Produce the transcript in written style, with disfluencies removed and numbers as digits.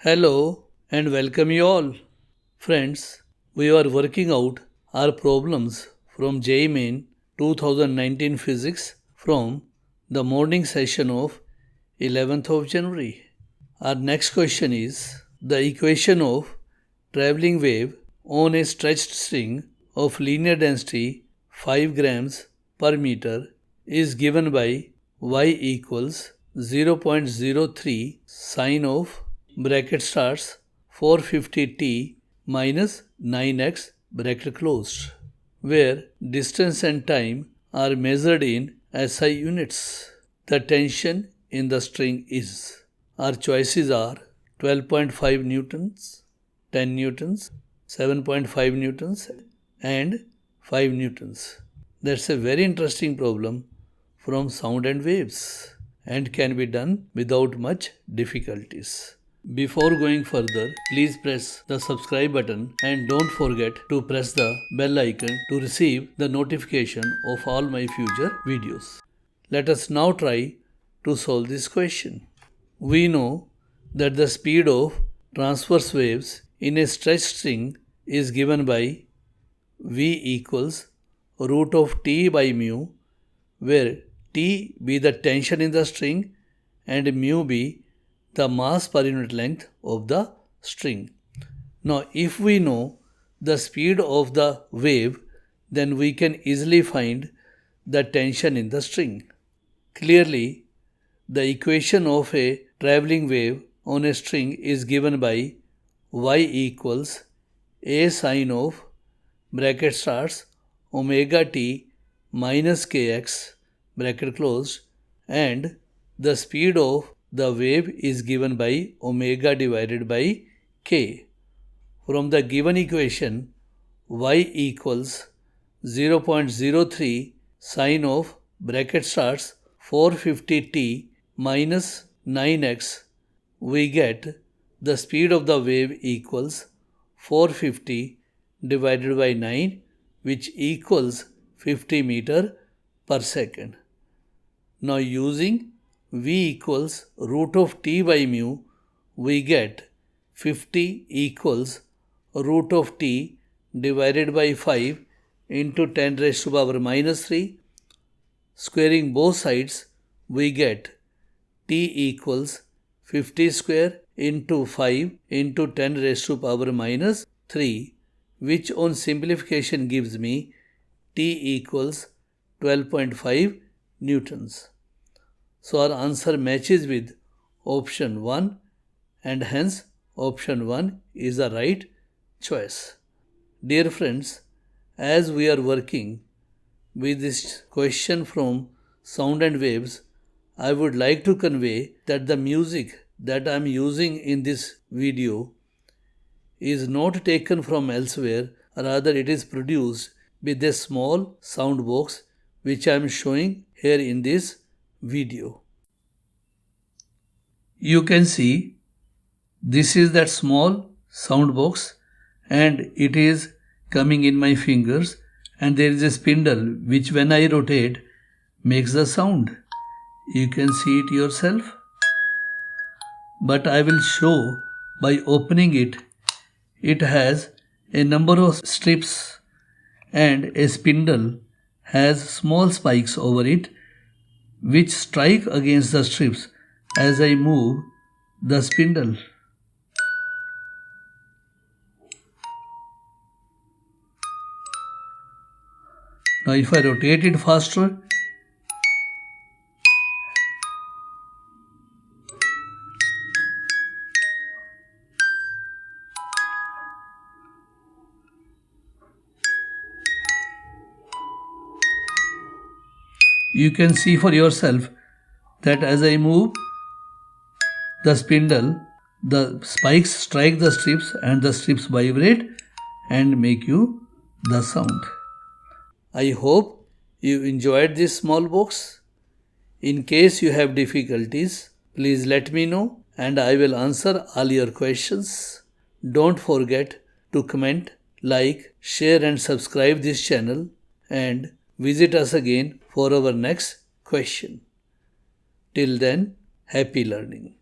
Hello and welcome you all. Friends, we are working out our problems from JEE Main 2019 Physics from the morning session of 11th of January. Our next question is the equation of travelling wave on a stretched string of linear density 5 grams per meter is given by y equals 0.03 sine of bracket starts 450t minus 9x bracket closed, where distance and time are measured in SI units. The tension in the string is. Our choices are 12.5 newtons, 10 newtons, 7.5 newtons and 5 newtons. That's a very interesting problem from sound and waves and can be done without much difficulties. Before going further, please press the subscribe button and don't forget to press the bell icon to receive the notification of all my future videos. Let us now try to solve this question. We know that the speed of transverse waves in a stretched string is given by V equals root of T by mu, where T be the tension in the string and mu be the mass per unit length of the string. Now, if we know the speed of the wave, then we can easily find the tension in the string. Clearly, the equation of a travelling wave on a string is given by y equals a sine of bracket starts omega t minus kx bracket closed, and the speed of the wave is given by omega divided by k. From the given equation, y equals 0.03 sine of bracket starts 450t minus 9x, we get the speed of the wave equals 450 divided by 9, which equals 50 meter per second. Now, using V equals root of T by mu, we get 50 equals root of T divided by 5 into 10 raised to power minus 3. Squaring both sides, we get T equals 50 square into 5 into 10 raised to power minus 3, which on simplification gives me T equals 12.5 newtons. So our answer matches with option 1 and hence option 1 is the right choice. Dear friends, as we are working with this question from sound and waves, I would like to convey that the music that I am using in this video is not taken from elsewhere, rather it is produced with a small sound box which I am showing here in this video. You can see this is that small sound box and it is coming in my fingers, and there is a spindle which when I rotate makes the sound. You can see it yourself. But I will show by opening it. It has a number of strips and a spindle has small spikes over it which strike against the strips as I move the spindle. Now if I rotate it faster, you can see for yourself that as I move the spindle, the spikes strike the strips and the strips vibrate and make you the sound. I hope you enjoyed this small box. In case you have difficulties, please let me know and I will answer all your questions. Don't forget to comment, like, share and subscribe this channel and visit us again for our next question. Till then, happy learning.